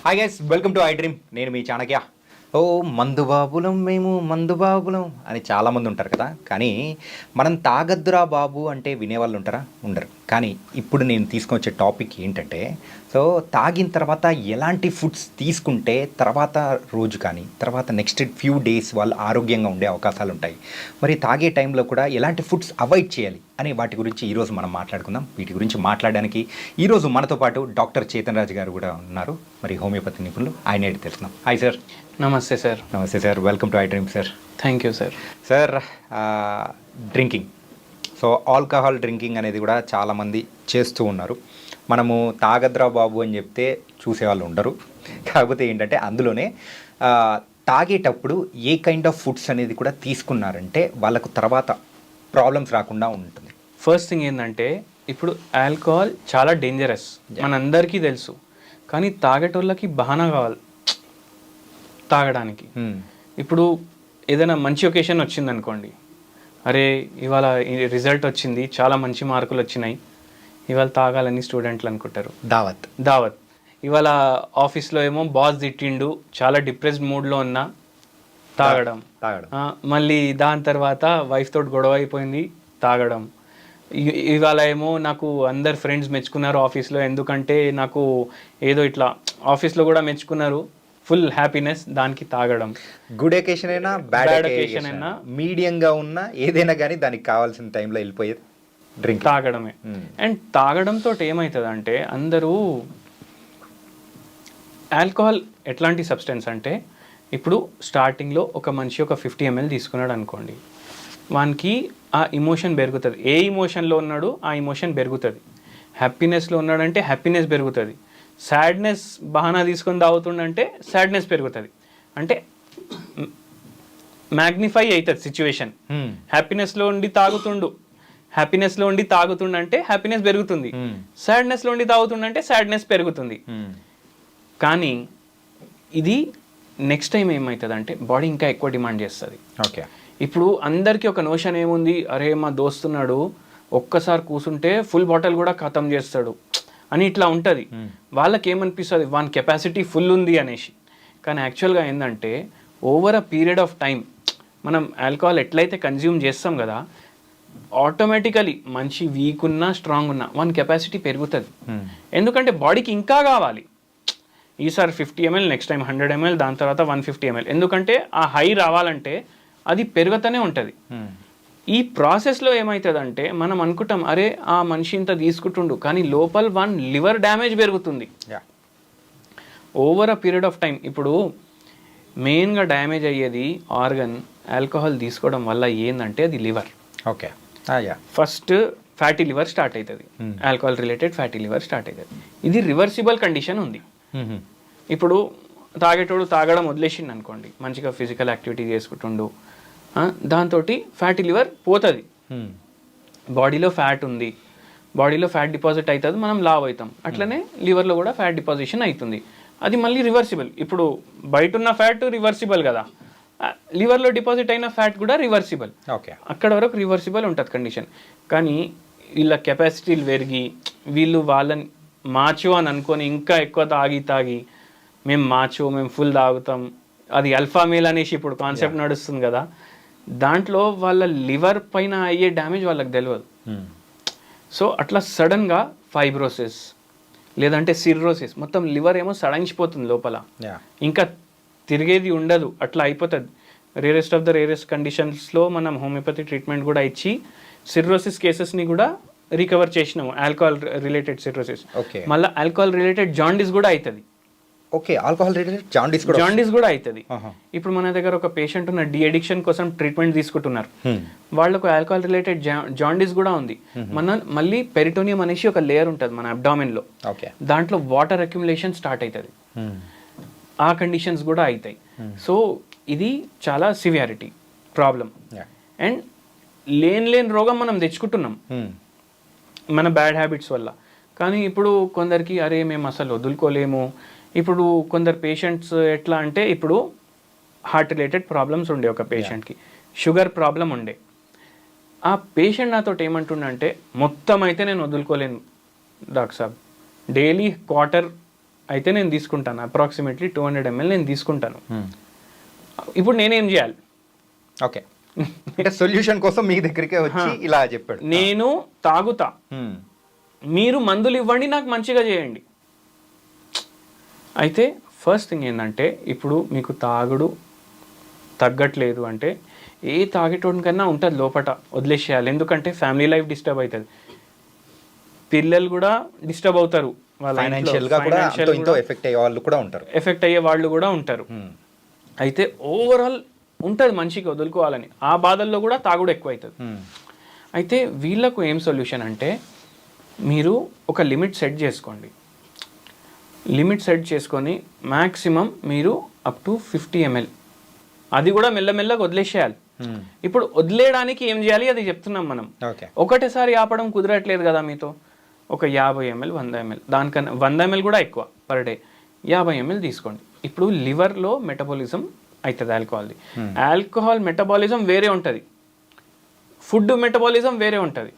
Hi guys, welcome to I dream. నేను మీ చాణక్య. ఓ మందుబాబులం మేము మందుబాబులం అని చాలామంది ఉంటారు కదా, కానీ మనం తాగద్దురా బాబు అంటే వినేవాళ్ళు ఉంటారా? ఉండరు. కానీ ఇప్పుడు నేను తీసుకొచ్చే టాపిక్ ఏంటంటే, సో తాగిన తర్వాత ఎలాంటి ఫుడ్స్ తీసుకుంటే తర్వాత రోజు కానీ తర్వాత నెక్స్ట్ ఫ్యూ డేస్ వాళ్ళు ఆరోగ్యంగా ఉండే అవకాశాలు ఉంటాయి. మరి తాగే టైంలో కూడా ఎలాంటి ఫుడ్స్ అవాయిడ్ చేయాలి అనే వాటి గురించి ఈరోజు మనం మాట్లాడుకుందాం. వీటి గురించి మాట్లాడడానికి ఈరోజు మనతో పాటు డాక్టర్ చేతన్ రాజు గారు కూడా ఉన్నారు, మరి హోమియోపతి నిపుణులు. ఆయన ఏంటి తెలుసుకుందాం. Hi sir. నమస్తే సార్. నమస్తే sir, welcome to I dream sir. Thank you sir. Sir, drinking, so alcohol drinking అనేది కూడా చాలామంది చేస్తూ ఉన్నారు. మనము తాగద్రా బాబు అని చెప్తే చూసేవాళ్ళు ఉండరు. కాకపోతే ఏంటంటే అందులోనే తాగేటప్పుడు ఏ కైండ్ ఆఫ్ ఫుడ్స్ అనేది కూడా తీసుకున్నారంటే వాళ్ళకు తర్వాత ప్రాబ్లమ్స్ రాకుండా ఉంటుంది. ఫస్ట్ థింగ్ ఏంటంటే, ఇప్పుడు ఆల్కహాల్ చాలా డేంజరస్, మనందరికీ తెలుసు. కానీ తాగేటోళ్ళకి బహానా కావాలి తాగడానికి. ఇప్పుడు ఏదైనా మంచి ఒకేషన్ వచ్చింది అనుకోండి, అరే ఇవాళ రిజల్ట్ వచ్చింది, చాలా మంచి మార్కులు వచ్చినాయి, ఇవాళ తాగాలని స్టూడెంట్లు అనుకుంటారు. దావత్ ఇవాళ ఆఫీస్లో ఏమో బాస్ తిట్టిండు, చాలా డిప్రెస్డ్ మూడ్లో ఉన్నా, తాగడం. మళ్ళీ దాని తర్వాత వైఫ్ తోటి గొడవ అయిపోయింది, తాగడం. ఇవాళ ఏమో నాకు అందరు ఫ్రెండ్స్ మెచ్చుకున్నారు ఆఫీస్లో, ఎందుకంటే నాకు ఏదో ఇట్లా ఆఫీస్లో కూడా మెచ్చుకున్నారు, ఫుల్ హ్యాపీనెస్, దానికి తాగడం. గుడ్ ఎకేషన్ అయినా బ్యాడ్ ఎకేషన్ అయినా మీడియంగా ఉన్న ఏదైనా కానీ దానికి కావాల్సిన టైంలో వెళ్ళిపోయేది డ్రింక్, తాగడమే. అండ్ తాగడంతో ఏమవుతుంది అంటే, అందరూ ఆల్కహాల్ ఎట్లాంటి సబ్స్టెన్స్ అంటే, ఇప్పుడు స్టార్టింగ్లో ఒక మనిషి ఒక 50 ml తీసుకున్నాడు అనుకోండి, వానికి ఆ ఇమోషన్ పెరుగుతుంది. ఏ ఇమోషన్లో ఉన్నాడు ఆ ఇమోషన్ పెరుగుతుంది. హ్యాపీనెస్లో ఉన్నాడంటే హ్యాపీనెస్ పెరుగుతుంది. సాడ్నెస్ బహానా తీసుకొని తాగుతుండంటే సాడ్నెస్ పెరుగుతుంది. అంటే మ్యాగ్నిఫై అవుతుంది సిచ్యువేషన్. హ్యాపీనెస్లో ఉండి తాగుతుండంటే హ్యాపీనెస్ పెరుగుతుంది. సాడ్నెస్లో ఉండి తాగుతుండంటే సాడ్నెస్ పెరుగుతుంది. కానీ ఇది నెక్స్ట్ టైం ఏమవుతుంది అంటే, బాడీ ఇంకా ఎక్కువ డిమాండ్ చేస్తుంది. ఓకే, ఇప్పుడు అందరికీ ఒక నోషన్ ఏముంది, అరే మా దోస్తున్నాడు ఒక్కసారి కూర్చుంటే ఫుల్ బాటిల్ కూడా ఖతం చేస్తాడు అని ఇట్లా ఉంటుంది. వాళ్ళకి ఏమనిపిస్తుంది, వాని కెపాసిటీ ఫుల్ ఉంది అనేసి. కానీ యాక్చువల్గా ఏంటంటే, over a period of time మనం ఆల్కహాల్ ఎట్లయితే కన్జ్యూమ్ చేస్తాం కదా, ఆటోమేటికలీ మంచి వీక్ ఉన్నా స్ట్రాంగ్ ఉన్నా వాని కెపాసిటీ పెరుగుతుంది. ఎందుకంటే బాడీకి ఇంకా కావాలి. ఈసారి 50 ml, నెక్స్ట్ టైం 100 ml, దాని తర్వాత 150 ml. ఎందుకంటే ఆ హై రావాలంటే అది పెరుగుతూనే ఉంటుంది. ఈ ప్రాసెస్లో ఏమవుతుందంటే, మనం అనుకుంటాం అరే ఆ మనిషి ఇంత తీసుకుంటుండు, కానీ లోపల లివర్ డ్యామేజ్ పెరుగుతుంది over a period of time. ఇప్పుడు మెయిన్గా డ్యామేజ్ అయ్యేది ఆర్గన్ ఆల్కహాల్ తీసుకోవడం వల్ల ఏంటంటే అది liver. Okay, first fatty liver start అవుతుంది, alcohol related fatty liver start అవుతుంది. ఇది రివర్సిబుల్ కండిషన్ ఉంది. ఇప్పుడు తాగేటోడు తాగడం వదిలేసిండు అనుకోండి, మంచిగా ఫిజికల్ యాక్టివిటీ చేసుకుంటుండు, దాంతో ఫ్యాటీ లివర్ పోతుంది. బాడీలో ఫ్యాట్ ఉంది, బాడీలో ఫ్యాట్ డిపాజిట్ అవుతుంది, మనం లావ్ అవుతాం. అట్లనే లివర్లో కూడా ఫ్యాట్ డిపాజిషన్ అవుతుంది. అది మళ్ళీ రివర్సిబుల్. ఇప్పుడు బయట ఉన్న ఫ్యాట్ రివర్సిబుల్ కదా, లివర్లో డిపాజిట్ అయిన ఫ్యాట్ కూడా రివర్సిబుల్. ఓకే, అక్కడ వరకు రివర్సిబుల్ ఉంటుంది కండిషన్. కానీ వీళ్ళ కెపాసిటీలు పెరిగి వీళ్ళు వాళ్ళని మాచో అని అనుకొని ఇంకా ఎక్కువ తాగి మేము మాచో, మేము ఫుల్ తాగుతాం, అది అల్ఫా మేల్ అనేసి ఇప్పుడు కాన్సెప్ట్ నడుస్తుంది కదా, దాంట్లో వాళ్ళ లివర్ పైన అయ్యే డ్యామేజ్ వాళ్ళకి తెలియదు. సో అట్లా సడన్గా ఫైబ్రోసిస్ లేదంటే సిర్రోసిస్, మొత్తం లివర్ ఏమో సడంచిపోతుంది లోపల, ఇంకా తిరిగేది ఉండదు, అట్లా అయిపోతుంది. రేరెస్ట్ ఆఫ్ ద రేరెస్ట్ కండిషన్స్లో మనం హోమియోపతి ట్రీట్మెంట్ కూడా ఇచ్చి సిర్రోసిస్ కేసెస్ని కూడా రికవర్ చేసినాము. ఆల్కహాల్ రిలేటెడ్ సిర్రోసిస్, మళ్ళీ ఆల్కహాల్ రిలేటెడ్ జాండీస్ కూడా అవుతుంది. ఓకే, ఆల్కహాల్ రిలేటెడ్ జాండీస్ కూడా అవుతుంది. ఇప్పుడు మన దగ్గర ఒక పేషెంట్ ఉన్న డి అడిక్షన్ కోసం ట్రీట్మెంట్ తీసుకుంటున్నారు, వాళ్ళకు ఆల్కహాల్ రిలేటెడ్ జాండీస్ కూడా ఉంది. మళ్ళీ పెరిటోనియం అనేసి ఒక లేయర్ ఉంటుంది మన అబ్డామిన్ లో, దాంట్లో వాటర్ అక్యుములేషన్ స్టార్ట్ అవుతుంది, ఆ కండిషన్స్ కూడా అవుతాయి. సో ఇది చాలా సివియారిటీ ప్రాబ్లం. అండ్ లేని రోగం మనం తెచ్చుకుంటున్నాం మన బ్యాడ్ హ్యాబిట్స్ వల్ల. కానీ ఇప్పుడు కొందరికి అరే మేము అసలు వదులుకోలేము. ఇప్పుడు కొందరు పేషెంట్స్ ఎట్లా అంటే, ఇప్పుడు హార్ట్ రిలేటెడ్ ప్రాబ్లమ్స్ ఉండే ఒక పేషెంట్కి, షుగర్ ప్రాబ్లం ఉండే, ఆ పేషెంట్ నాతో ఏమంటుండంటే మొత్తం అయితే నేను వదులుకోలేను, డాక్టర్ సాబ్ డైలీ క్వార్టర్ అయితే నేను తీసుకుంటాను, అప్రాక్సిమేట్లీ 200 ml నేను తీసుకుంటాను. ఇప్పుడు నేనేం చేయాలి? ఓకే, అంటే సొల్యూషన్ కోసం మీ దగ్గరికే వచ్చి ఇలా చెప్పాడు. నేను తాగుతా, మీరు మందులు ఇవ్వండి, నాకు మంచిగా చేయండి. అయితే ఫస్ట్ థింగ్ ఏంటంటే, ఇప్పుడు మీకు తాగుడు తగ్గట్లేదు అంటే ఏ తాగేటోడికన్నా ఉంటుంది లోపట, వదిలేసేయాలి. ఎందుకంటే ఫ్యామిలీ లైఫ్ డిస్టర్బ్ అవుతుంది, పిల్లలు కూడా డిస్టర్బ్ అవుతారు, వాళ్ళ ఫైనాన్షియల్గా కూడా ఎంతో ఎఫెక్ట్ అయ్యే వాళ్ళు కూడా ఉంటారు, అయితే ఓవరాల్ ఉంటుంది మనిషికి వదులుకోవాలని, ఆ బాధల్లో కూడా తాగుడు ఎక్కువ అవుతుంది. అయితే వీళ్ళకు ఏం సొల్యూషన్ అంటే, మీరు ఒక లిమిట్ సెట్ చేసుకోండి. లిమిట్ సెట్ చేసుకొని మ్యాక్సిమం మీరు అప్ టు 50 ml, అది కూడా మెల్లమెల్లగా వదిలేసేయాలి. ఇప్పుడు వదిలేయడానికి ఏం చేయాలి అది చెప్తున్నాం మనం. ఒకటేసారి ఆపడం కుదరట్లేదు కదా మీతో, ఒక 50 ml 100 ml, దానికన్నా 100 ml కూడా ఎక్కువ పర్ డే, 50 ml తీసుకోండి. ఇప్పుడు లివర్లో మెటబాలిజం అవుతుంది ఆల్కహాల్ది. ఆల్కహాల్ మెటబాలిజం వేరే ఉంటుంది, ఫుడ్ మెటబాలిజం వేరే ఉంటుంది.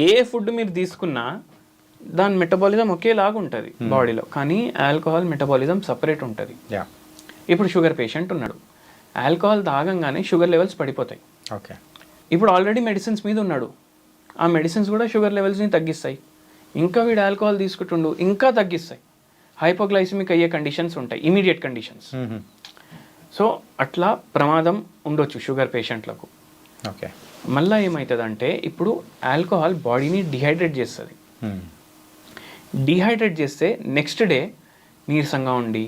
ఏ ఫుడ్ మీరు తీసుకున్నా దాని మెటబాలిజం ఒకేలాగా ఉంటుంది బాడీలో, కానీ ఆల్కహాల్ మెటబాలిజం సపరేట్ ఉంటుంది. ఇప్పుడు షుగర్ పేషెంట్ ఉన్నాడు, ఆల్కహాల్ తాగంగానే షుగర్ లెవెల్స్ పడిపోతాయి. ఇప్పుడు ఆల్రెడీ మెడిసిన్స్ మీద ఉన్నాడు, ఆ మెడిసిన్స్ కూడా షుగర్ లెవెల్స్ని తగ్గిస్తాయి. ఇంకా వీడు ఆల్కహాల్ తీసుకుంటుండు, ఇంకా తగ్గిస్తాయి. హైపోగ్లైసిమిక్ అయ్యే కండిషన్స్ ఉంటాయి, ఇమీడియట్ కండిషన్స్. సో అట్లా ప్రమాదం ఉండొచ్చు షుగర్ పేషెంట్లకు. మళ్ళీ ఏమవుతుందంటే, ఇప్పుడు ఆల్కహాల్ బాడీని డిహైడ్రేట్ చేస్తుంది. డిహైడ్రేట్ చేస్తే నెక్స్ట్ డే నీరసంగా ఉండి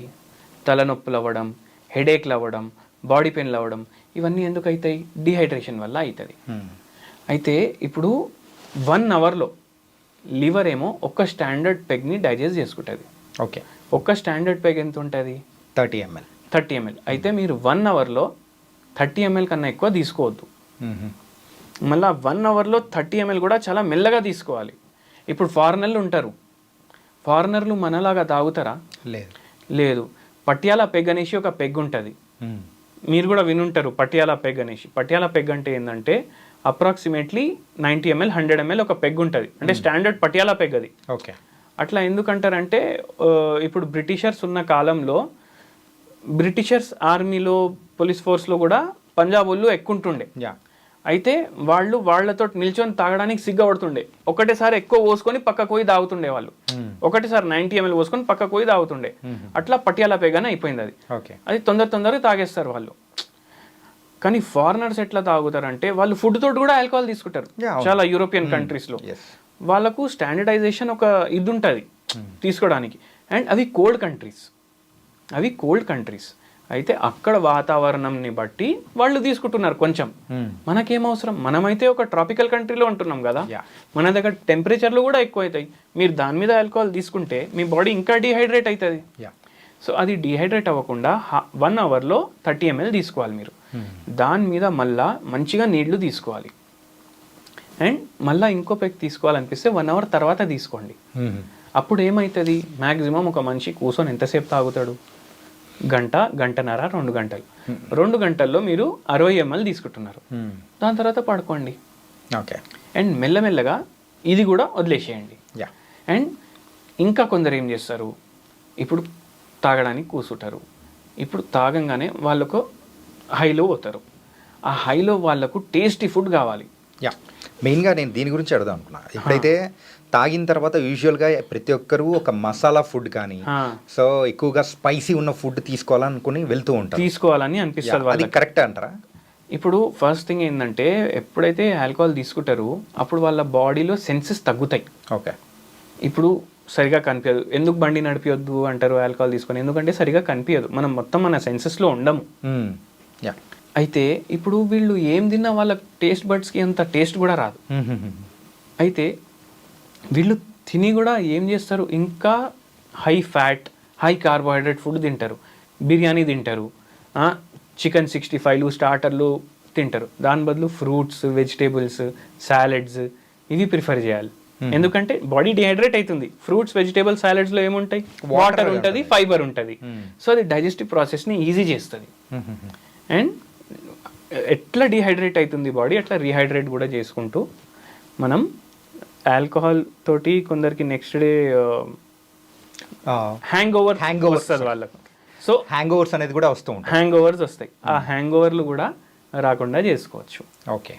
తలనొప్పులు అవ్వడం, హెడేక్లు అవ్వడం, బాడీ పెయిన్లు అవ్వడం, ఇవన్నీ ఎందుకు అవుతాయి? డిహైడ్రేషన్ వల్ల అవుతుంది. అయితే ఇప్పుడు 1 అవర్లో లివర్ ఏమో ఒక స్టాండర్డ్ పెగ్ని డైజెస్ట్ చేసుకుంటుంది. ఒక స్టాండర్డ్ పెగ్ ఎంత ఉంటుంది? 30 ml. అయితే మీరు 1 అవర్లో 30 ml కన్నా ఎక్కువ తీసుకోవద్దు. మళ్ళీ 1 అవర్లో 30 ml కూడా చాలా మెల్లగా తీసుకోవాలి. ఇప్పుడు ఫారినర్లు ఉంటారు, ఫారినర్లు మనలాగా తాగుతారా? లేదు. పటియాలా పెగ్ అనేసి ఒక పెగ్ ఉంటుంది, మీరు కూడా వినుంటారు పటియాలా పెగ్ అనేసి. పటియాలా పెగ్ అంటే ఏంటంటే అప్రాక్సిమేట్లీ 90 ml 100 ml ఒక పెగ్ ఉంటుంది, అంటే స్టాండర్డ్ పటియాలా పెగ్ అది. అట్లా ఎందుకంటారంటే, ఇప్పుడు బ్రిటిషర్స్ ఉన్న కాలంలో బ్రిటిషర్స్ ఆర్మీలో పోలీస్ ఫోర్స్లో కూడా పంజాబ్ వాళ్ళు ఎక్కువ ఉంటుండే. అయితే వాళ్ళు వాళ్ళతో నిల్చొని తాగడానికి సిగ్గపడుతుండే, ఒకటేసారి ఎక్కువ పోసుకొని పక్కకు పోయి తాగుతుండే వాళ్ళు. ఒకటేసారి 90 ml పోసుకొని పక్కకు పోయి తాగుతుండే. అట్లా పటియాలా పెగానే అయిపోయింది అది. అది తొందరగా తాగేస్తారు వాళ్ళు. కానీ ఫారినర్స్ ఎట్లా తాగుతారంటే, వాళ్ళు ఫుడ్ తోటి కూడా ఆల్కహాల్ తీసుకుంటారు. చాలా యూరోపియన్ కంట్రీస్లో వాళ్ళకు స్టాండర్డైజేషన్ ఒక ఇది ఉంటుంది తీసుకోవడానికి. అండ్ అవి కోల్డ్ కంట్రీస్, అయితే అక్కడ వాతావరణంని బట్టి వాళ్ళు తీసుకుంటున్నారు కొంచెం. మనకేం అవసరం? మనమైతే ఒక ట్రాపికల్ కంట్రీలో ఉంటున్నాం కదా, మన దగ్గర టెంపరేచర్లు కూడా ఎక్కువ అవుతాయి. మీరు దాని మీద ఆల్కహాల్ తీసుకుంటే మీ బాడీ ఇంకా డిహైడ్రేట్ అవుతుంది. సో అది డిహైడ్రేట్ అవ్వకుండా 1 అవర్లో 30 ml తీసుకోవాలి మీరు. దాని మీద మళ్ళా మంచిగా నీళ్లు తీసుకోవాలి. అండ్ మళ్ళీ ఇంకో పెగ్ తీసుకోవాలనిపిస్తే 1 అవర్ తర్వాత తీసుకోండి. అప్పుడు ఏమవుతుంది? మ్యాక్సిమం ఒక మనిషి కూర్చొని ఎంతసేపు తాగుతాడు? గంటన్నర 2 గంటలు. 2 గంటల్లో మీరు 60 ml తీసుకుంటున్నారు. దాని తర్వాత పడుకోండి. అండ్ మెల్లమెల్లగా ఇది కూడా వదిలేసేయండి. అండ్ ఇంకా కొందరు ఏం చేస్తారు, ఇప్పుడు తాగడానికి కూర్చుంటారు. ఇప్పుడు తాగంగానే వాళ్ళకు హైలో పోతారు. ఆ హైలో వాళ్ళకు టేస్టీ ఫుడ్ కావాలి. మెయిన్గా నేను దీని గురించి అడుగుదాం అనుకున్నా. ఎప్పుడైతే తాగిన తర్వాత యూజువల్గా ప్రతి ఒక్కరు ఒక మసాలా ఫుడ్ కానీ, సో ఎక్కువగా స్పైసీ ఉన్న ఫుడ్ తీసుకోవాలనుకుని వెళ్తూ ఉంటారు, తీసుకోవాలని అనిపిస్తుంది. అది కరెక్ట్ అంటారా? ఇప్పుడు ఫస్ట్ థింగ్ ఏంటంటే, ఎప్పుడైతే ఆల్కహాల్ తీసుకుంటారో అప్పుడు వాళ్ళ బాడీలో సెన్సెస్ తగ్గుతాయి. ఇప్పుడు సరిగా కనిపించదు. ఎందుకు బండి నడిపియొద్దు అంటారు ఆల్కహాల్ తీసుకొని? ఎందుకంటే సరిగా కనిపించదు, మనం మొత్తం మన సెన్సెస్లో ఉండము. అయితే ఇప్పుడు వీళ్ళు ఏం తిన్నా వాళ్ళ టేస్ట్ బడ్స్కి అంత టేస్ట్ కూడా రాదు. అయితే వీళ్ళు తిని కూడా ఏం చేస్తారు, ఇంకా high fat high carbohydrate food తింటారు. బిర్యానీ తింటారు, చికెన్ 65 స్టార్టర్లు తింటారు. దాని బదులు ఫ్రూట్స్, వెజిటేబుల్స్, సాలెడ్స్ ఇవి ప్రిఫర్ చేయాలి. ఎందుకంటే బాడీ డిహైడ్రేట్ అవుతుంది. ఫ్రూట్స్, వెజిటేబుల్, సాలెడ్స్లో ఏముంటాయి? వాటర్ ఉంటుంది, ఫైబర్ ఉంటుంది. సో అది డైజెస్టివ్ ప్రాసెస్ని ఈజీ చేస్తుంది. అండ్ ఎట్లా డిహైడ్రేట్ అవుతుంది బాడీ, అట్లా రీహైడ్రేట్ కూడా చేసుకుంటూ మనం ఆల్కహాల్ తోటి కొందరికి నెక్స్ట్ డే హ్యాంగ్ ఓవర్ వస్తుంది వాళ్ళకు. సో హ్యాంగ్ ఓవర్స్ అనేది కూడా వస్తూ ఉంటుంది. హ్యాంగ్ ఓవర్స్ వస్తాయి. ఆ హ్యాంగ్ ఓవర్లు కూడా రాకుండా చేసుకోవచ్చు. ఓకే,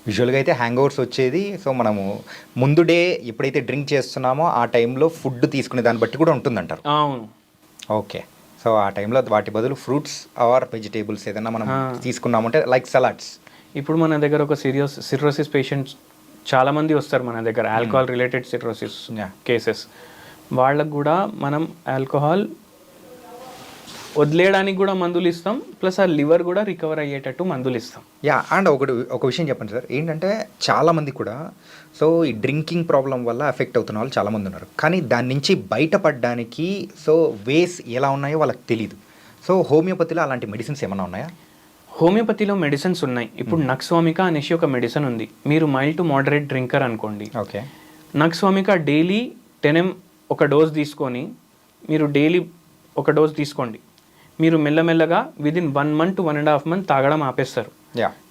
యూజువల్గా అయితే హ్యాంగ్ ఓవర్స్ వచ్చేది సో మనము ముందు డే ఎప్పుడైతే డ్రింక్ చేస్తున్నామో ఆ టైంలో ఫుడ్ తీసుకునే దాన్ని బట్టి కూడా ఉంటుందంటారు. అవును. ఓకే, సో ఆ టైంలో వాటి బదులు ఫ్రూట్స్ ఆర్ వెజిటేబుల్స్ ఏదైనా మనం తీసుకున్నామంటే లైక్ సలాడ్స్. ఇప్పుడు మన దగ్గర ఒక సిర్రోసిస్ పేషెంట్స్ చాలా మంది వస్తారు మన దగ్గర, ఆల్కహాల్ రిలేటెడ్ సిర్రోసిస్ కేసెస్. వాళ్ళకు కూడా మనం ఆల్కహాల్ వదిలేయడానికి కూడా మందులు ఇస్తాం, ప్లస్ ఆ లివర్ కూడా రికవర్ అయ్యేటట్టు మందులు ఇస్తాం. యా, అండ్ ఒక విషయం చెప్పండి సార్, ఏంటంటే చాలామంది కూడా సో ఈ డ్రింకింగ్ ప్రాబ్లం వల్ల ఎఫెక్ట్ అవుతున్న వాళ్ళు చాలామంది ఉన్నారు, కానీ దాని నుంచి బయటపడడానికి సో వేస్ ఎలా ఉన్నాయో వాళ్ళకి తెలియదు. సో హోమియోపతిలో అలాంటి మెడిసిన్స్ ఏమైనా ఉన్నాయా? హోమియోపతిలో మెడిసిన్స్ ఉన్నాయి. ఇప్పుడు నక్స్వామిక అనేసి ఒక మెడిసిన్ ఉంది. మీరు మైల్డ్ టు మోడరేట్ డ్రింకర్ అనుకోండి, ఓకే, నక్స్వామిక డైలీ 10 ml ఒక డోస్ తీసుకొని మీరు డైలీ ఒక డోస్ తీసుకోండి. మీరు మెల్లమెల్లగా విదిన్ 1 month to 1.5 months తాగడం ఆపేస్తారు.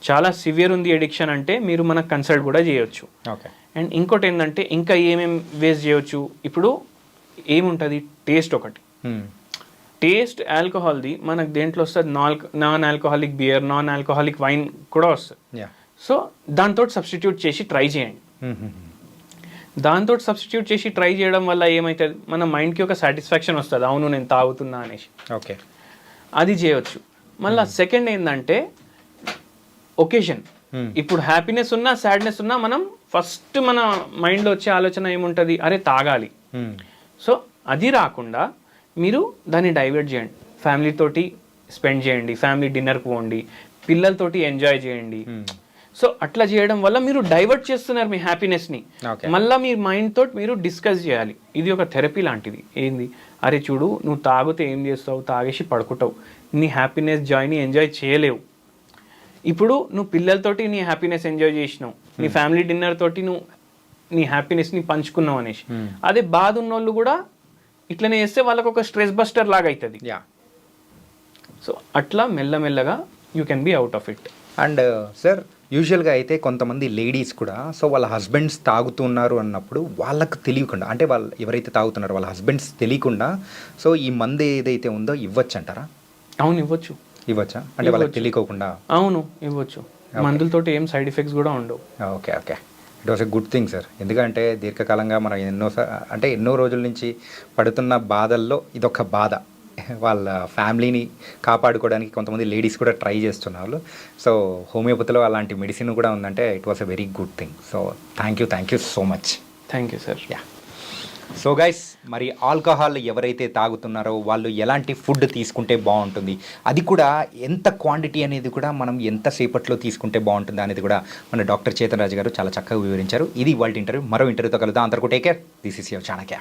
చాలా సివియర్ ఉంది ఎడిక్షన్ అంటే మీరు మనకు కన్సల్ట్ కూడా చేయొచ్చు. ఓకే, అండ్ ఇంకోటి ఏంటంటే ఇంకా ఏమేమి వేస్ట్ చేయొచ్చు. ఇప్పుడు ఏముంటుంది, టేస్ట్ ఒకటి. టేస్ట్ ఆల్కహాల్ది మనకు దేంట్లో వస్తుంది, non alcoholic beer, non alcoholic wine కూడా వస్తుంది. సో దాంతో సబ్స్టిట్యూట్ చేసి ట్రై చేయండి. దాంతో సబ్స్టిట్యూట్ చేసి ట్రై చేయడం వల్ల ఏమవుతుంది, మన మైండ్కి ఒక సాటిస్ఫాక్షన్ వస్తుంది, అవును నేను తాగుతున్నా అనేసి. ఓకే, అది చేయొచ్చు. మళ్ళీ సెకండ్ ఏంటంటే ఒకేషన్. ఇప్పుడు హ్యాపీనెస్ ఉన్నా సాడ్నెస్ ఉన్నా మనం ఫస్ట్ మన మైండ్లో వచ్చే ఆలోచన ఏముంటుంది, అరే తాగాలి. సో అది రాకుండా మీరు దాన్ని డైవర్ట్ చేయండి, ఫ్యామిలీతోటి స్పెండ్ చేయండి, ఫ్యామిలీ డిన్నర్కి పోండి, పిల్లలతోటి ఎంజాయ్ చేయండి. సో అట్లా చేయడం వల్ల మీరు డైవర్ట్ చేస్తున్నారు మీ హ్యాపీనెస్ని. మళ్ళీ మీ మైండ్ తోటి మీరు డిస్కస్ చేయాలి. ఇది ఒక థెరపీ లాంటిది. ఏంది, అరే చూడు నువ్వు తాగితే ఏం చేస్తావు, తాగేసి పడుకుంటావు, నీ హ్యాపీనెస్ జాయ్ని ఎంజాయ్ చేయలేవు. ఇప్పుడు నువ్వు పిల్లలతోటి నీ హ్యాపీనెస్ ఎంజాయ్ చేసినావు, నీ ఫ్యామిలీ డిన్నర్ తోటి నువ్వు నీ హ్యాపీనెస్ని పంచుకున్నావు అనేసి. అదే బాధ ఉన్నోళ్ళు కూడా ఇట్లనే చేస్తే వాళ్ళకు ఒక స్ట్రెస్ బస్టర్ లాగా అవుతుంది. సో అట్లా మెల్లమెల్లగా you can be out of it. And sir యూజువల్గా అయితే కొంతమంది లేడీస్ కూడా సో వాళ్ళ హస్బెండ్స్ తాగుతున్నారు అన్నప్పుడు వాళ్ళకు తెలియకుండా, అంటే వాళ్ళు ఎవరైతే తాగుతున్నారో వాళ్ళ హస్బెండ్స్ తెలియకుండా సో ఈ మందు ఏదైతే ఉందో ఇవ్వచ్చు అంటారా? అవును, ఇవ్వచ్చా? అంటే వాళ్ళకి తెలియకోకుండా? అవును, ఇవ్వచ్చు. మందులతోటి ఏం సైడ్ ఎఫెక్ట్స్ కూడా ఉండవు. Okay, it was a good thing sir. ఎందుకంటే దీర్ఘకాలంగా మనం ఎన్నో రోజుల నుంచి పడుతున్న బాధల్లో ఇదొక బాధ. వాళ్ళ ఫ్యామిలీని కాపాడుకోవడానికి కొంతమంది లేడీస్ కూడా ట్రై చేస్తున్నారు. సో హోమియోపతిలో అలాంటి మెడిసిన్ కూడా ఉందంటే it was a very good thing. So thank you so much. Thank you sir. So guys, మరి ఆల్కహాల్ ఎవరైతే తాగుతున్నారో వాళ్ళు ఎలాంటి ఫుడ్ తీసుకుంటే బాగుంటుంది, అది కూడా ఎంత క్వాంటిటీ అనేది కూడా మనం ఎంతసేపట్లో తీసుకుంటే బాగుంటుంది అనేది కూడా మన డాక్టర్ చేతన్ రాజు గారు చాలా చక్కగా వివరించారు. ఇది వాళ్ళ ఇంటర్వ్యూ. మరో ఇంటర్వ్యూతో కలుద్దాం. అందరికీ take care. This is your Chanakya.